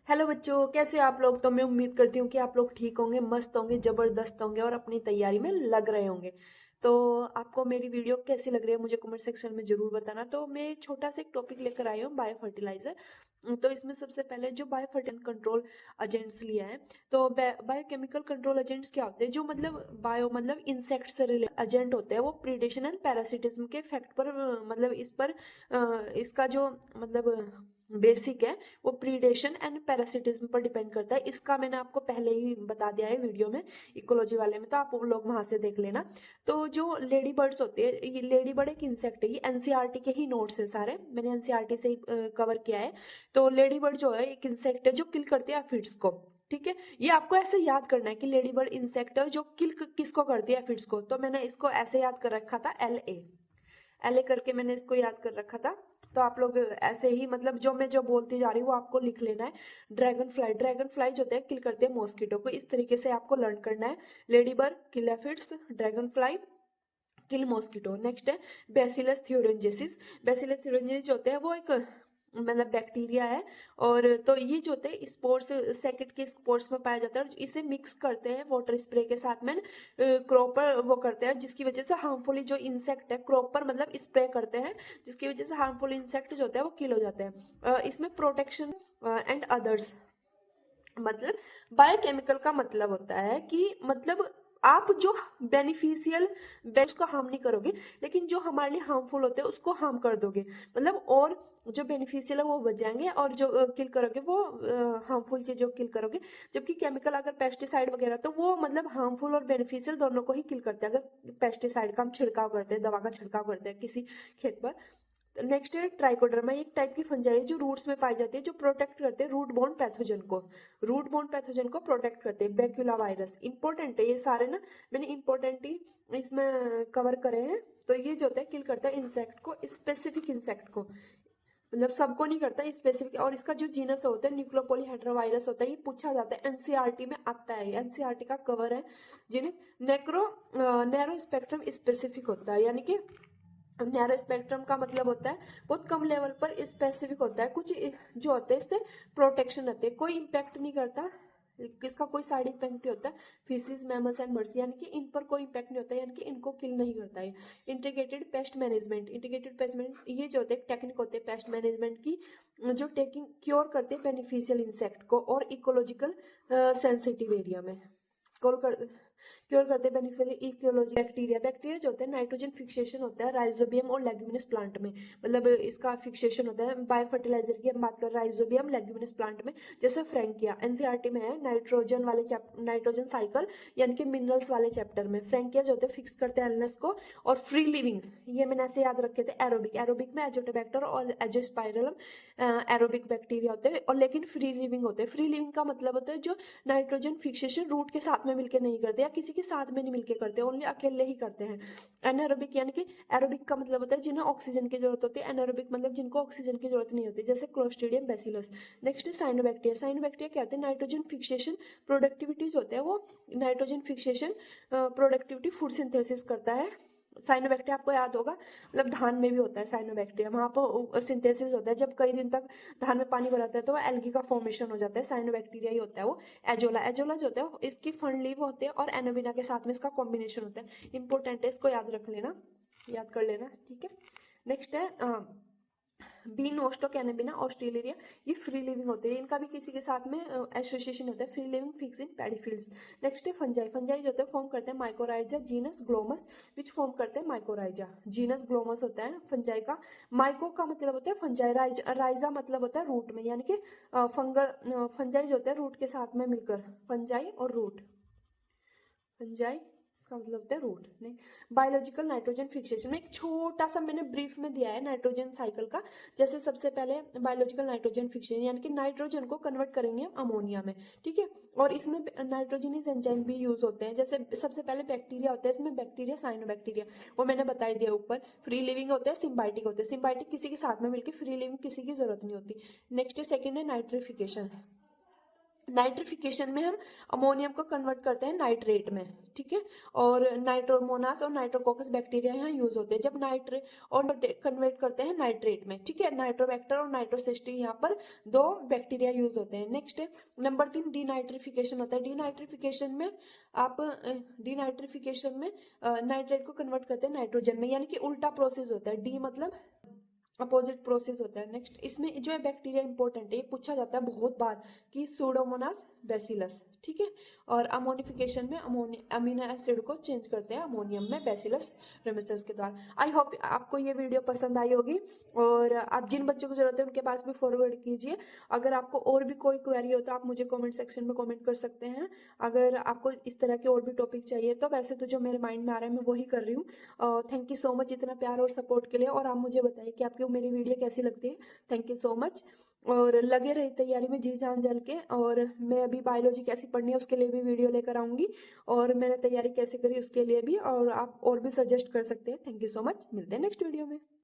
Hello बच्चों, कैसे हो आप लोग। तो मैं उम्मीद करती हूँ कि आप लोग ठीक होंगे, मस्त होंगे, जबरदस्त होंगे और अपनी तैयारी में लग रहे होंगे। तो आपको मेरी वीडियो कैसी लग रही है मुझे कमेंट सेक्शन में जरूर बताना। तो मैं एक छोटा सा एक टॉपिक लेकर आई हूँ, बायो फर्टिलाइजर। तो इसमें सबसे पहले जो बायो फर्टिलाइजर कंट्रोल एजेंट्स लिया है। तो बायोकेमिकल कंट्रोल एजेंट्स क्या होते हैं, जो मतलब बायो मतलब इंसेक्ट से रिलेटेड एजेंट होते हैं। वो प्रीडेशन एंड पैरासिटिज्म के इफेक्ट पर मतलब इस पर इसका जो मतलब बेसिक है वो प्रीडेशन एंड पैरासिटिज्म पर डिपेंड करता है। इसका मैंने आपको पहले ही बता दिया है वीडियो में, इकोलॉजी वाले में, तो आप लोग वहां से देख लेना। तो जो लेडी बर्ड्स होते हैं, ये लेडी बर्ड एक इंसेक्ट है, ये एनसीईआरटी के ही नोट्स है सारे, मैंने एनसीईआरटी से ही कवर किया है। तो लेडी बर्ड जो है एक इंसेक्ट है जो किल करते हैं एफिड्स को। ठीक है, ये आपको ऐसे याद करना है कि लेडी बर्ड इंसेक्ट है जो किल किसको करती है, एफिड्स को। तो मैंने इसको ऐसे याद कर रखा था, एल ए करके मैंने इसको याद कर रखा था। तो आप लोग ऐसे ही मतलब जो बोलती जा रही हूँ वो आपको लिख लेना है। ड्रैगन फ्लाई जो होते हैं किल करते हैं मॉस्किटो को, इस तरीके से आपको लर्न करना है। लेडी बर्ड किल एफिड्स, ड्रैगन फ्लाई किल मॉस्किटो। नेक्स्ट है बेसिलस थ्योरेंजेसिस। बेसिलस थ्योरेंजेसिस जो होते हैं वो एक मतलब बैक्टीरिया है। और तो ये जो होते हैं स्पोर्स, सेकेंड के स्पोर्स में पाया जाता है। इसे मिक्स करते हैं वाटर स्प्रे के साथ में, क्रॉप पर वो करते हैं, जिसकी वजह से हार्मफुल जो इंसेक्ट है क्रॉप पर मतलब स्प्रे करते हैं, जिसकी वजह से हार्मफुल इंसेक्ट जो होते हैं वो किल हो जाते हैं। इसमें प्रोटेक्शन एंड अदर्स, मतलब बायोकेमिकल का मतलब होता है कि मतलब आप जो बेनिफिशियल उसको हार्म नहीं करोगे, लेकिन जो हमारे लिए हार्मफुल होते हैं उसको हार्म कर दोगे। मतलब और जो बेनिफिशियल है वो बच जाएंगे, और जो किल करोगे वो हार्मफुल चीजों को किल करोगे। जबकि केमिकल अगर पेस्टिसाइड वगैरह, तो वो मतलब हार्मफुल और बेनिफिशियल दोनों को ही किल करते हैं। अगर पेस्टिसाइड का हम छिड़काव करते हैं, दवा का छिड़काव करते हैं किसी खेत पर। नेक्स्ट है ट्राइकोडर्मा, एक टाइप की फंजाई है जो रूट्स में पाई जाती है, जो प्रोटेक्ट करते हैं रूट बोर्न पैथोजन को। रूट बोर्न पैथोजन को प्रोटेक्ट करते हैं। बैक्यूला वायरस इंपॉर्टेंट है, ये सारे ना मैंने इंपॉर्टेंट ही इसमें कवर करे हैं। तो ये जो होता है किल करता है इंसेक्ट को, स्पेसिफिक इंसेक्ट को, मतलब सबको नहीं करता, स्पेसिफिक। और इसका जो जीनस होता है न्यूक्लियोपोली हेटेरोवायरस होता है, ये पूछा जाता है, एनसीईआरटी में आता है, एनसीईआरटी का कवर है। जीनस नैरो स्पेक्ट्रम स्पेसिफिक होता है, यानी कि नैरो स्पेक्ट्रम का मतलब होता है बहुत कम लेवल पर स्पेसिफिक होता है। कुछ जो होते हैं इससे प्रोटेक्शन रहते हैं, कोई इम्पैक्ट नहीं करता, किसका कोई साइड इफेक्ट नहीं होता। फिशेज, मैमल्स एंड बर्ड्स, यानी कि इन पर कोई इम्पैक्ट नहीं होता है, यानी कि इनको किल नहीं करता है। इंटीग्रेटेड पेस्ट मैनेजमेंट, ये जो होते हैं टेक्निक होते हैं पेस्ट मैनेजमेंट की, जो टेकिंग क्योर करते हैं बेनिफिशियल इंसेक्ट को और इकोलॉजिकल सेंसिटिव एरिया में कॉल कर क्योर करते हैं बेनिफिशियल इकोलॉजी। बैक्टीरिया जो होता है नाइट्रोजन फिक्सेशन होता है राइजोबियम और लेग्यूमिनस प्लांट में, मतलब इसका फिक्सेशन होता है। बायो फर्टिलाइजर की हम बात कर राइजोबियम लेग्यूमिनस प्लांट में, जैसे फ्रैंकिया एनसीईआरटी में है, नाइट्रोजन साइकिल यानी कि मिनरल्स वाले चैप्टर में। फ्रैंकिया जो होते हैं फिक्स करते हैं एलनेस को। और फ्री लिविंग, ये मैंने ऐसे याद रखे थे, एरोबिक में एजोटोबैक्टर और एजोस्पाइरलम एरोबिक बैक्टीरिया होते हैं, और लेकिन फ्री लिविंग होते हैं। फ्री लिविंग का मतलब होता है जो नाइट्रोजन फिक्सेशन रूट के साथ में मिलकर नहीं करते या किसी के साथ में नहीं मिलकर करते, ओनली अकेले ही करते हैं। एनारोबिक यानी कि एरोबिक का मतलब होता है जिन्हें ऑक्सीजन की जरूरत होती है, एनारोबिक मतलब जिनको ऑक्सीजन की जरूरत नहीं होती, जैसे क्लोस्ट्रीडियम बैसिलस। नेक्स्ट है साइनोबैक्टीरिया क्या होते हैं, नाइट्रोजन फिक्सेशन प्रोडक्टिविटी जो होता है वो nitrogen fixation productivity food synthesis करता है। साइनोबैक्टीरिया आपको याद होगा, मतलब धान में भी होता है साइनोबैक्टीरिया, वहां पर सिंथेसिस होता है। जब कई दिन तक धान में पानी भरा रहता है तो एल्गी का फॉर्मेशन हो जाता है, साइनोबैक्टीरिया ही होता है वो। एजोला जो होता है इसकी फंड लीव होते हैं और एनोबिना के साथ में इसका कॉम्बिनेशन होता है। इंपॉर्टेंट है, इसको याद रख लेना, याद कर लेना, ठीक है। नेक्स्ट है बी नोस्टो कैनेबिना ऑस्ट्रेलिया, ये फ्री लिविंग होते हैं, इनका भी किसी के साथ में एसोसिएशन होता है, free living fix in paddy fields. Next है फंजाई जो होते हैं फॉर्म करते हैं mycorrhiza genus Glomus, which form करते हैं माइकोराइजा। जीनस ग्लोमस होता है फंजाई का। माइको का मतलब होता है फंजाई, राइजा मतलब होता है रूट में, यानी कि फंगल फंजाई जो होता है रूट के साथ में मिलकर, फंजाई और रूट, फंजाई इसका मतलब होता है रूट। नहीं, बायोलॉजिकल नाइट्रोजन फिक्सेशन में एक छोटा सा मैंने ब्रीफ में दिया है नाइट्रोजन साइकिल का। जैसे सबसे पहले बायोलॉजिकल नाइट्रोजन फिक्सेशन, यानी कि नाइट्रोजन को कन्वर्ट करेंगे हम अमोनिया में, ठीक है। और इसमें नाइट्रोजनस एंजाइम भी यूज होते हैं। जैसे सबसे पहले बैक्टीरिया होता है, इसमें बैक्टीरिया साइनोबैक्टीरिया, वो मैंने बता दिया ऊपर। फ्री लिविंग होते हैं, सिम्बायोटिक होते हैं, सिम्बायोटिक किसी के साथ में मिलकर, फ्री लिविंग किसी की जरूरत नहीं होती। नेक्स्ट सेकंड है नाइट्रिफिकेशन, नाइट्रिफिकेशन में हम अमोनियम को कन्वर्ट करते हैं नाइट्रेट में, ठीक है। और नाइट्रोमोनास और नाइट्रोकोकस बैक्टीरिया यहाँ यूज होते हैं जब नाइट्रेट और कन्वर्ट करते हैं नाइट्रेट में, ठीक है। नाइट्रोबैक्टर और नाइट्रोसिस्टी यहाँ पर दो बैक्टीरिया यूज होते हैं। नेक्स्ट नंबर 3 डीनाइट्रिफिकेशन होता है। डीनाइट्रिफिकेशन में आप डीनाइट्रिफिकेशन में नाइट्रेट को कन्वर्ट करते हैं नाइट्रोजन में, यानी कि उल्टा प्रोसेस होता है। डी मतलब अपोजिट प्रोसेस होता है। नेक्स्ट इसमें जो है बैक्टीरिया इंपॉर्टेंट है, ये पूछा जाता है बहुत बार कि सूडोमोनास बैसिलस, ठीक है। और अमोनिफिकेशन में अमीनो एसिड को चेंज करते हैं अमोनियम में बैसिलस रेमिसेंस के द्वारा। आई होप आपको ये वीडियो पसंद आई होगी, और आप जिन बच्चों को जरूरत है उनके पास भी फॉरवर्ड कीजिए। अगर आपको और भी कोई क्वेरी हो तो आप मुझे कमेंट सेक्शन में कमेंट कर सकते हैं। अगर आपको इस तरह के और भी टॉपिक चाहिए तो वैसे तो जो मेरे माइंड में आ रहा है मैं वही कर रही हूँ। थैंक यू सो मच इतना प्यार और सपोर्ट के लिए, और आप मुझे बताइए कि आपको मेरी वीडियो कैसी लगती है। थैंक यू सो मच, और लगे रहे तैयारी में जी जान जल के। और मैं अभी बायोलॉजी कैसी पढ़नी है उसके लिए भी वीडियो लेकर आऊंगी, और मैंने तैयारी कैसे करी उसके लिए भी, और आप और भी सजेस्ट कर सकते हैं। थैंक यू सो मच, मिलते हैं नेक्स्ट वीडियो में।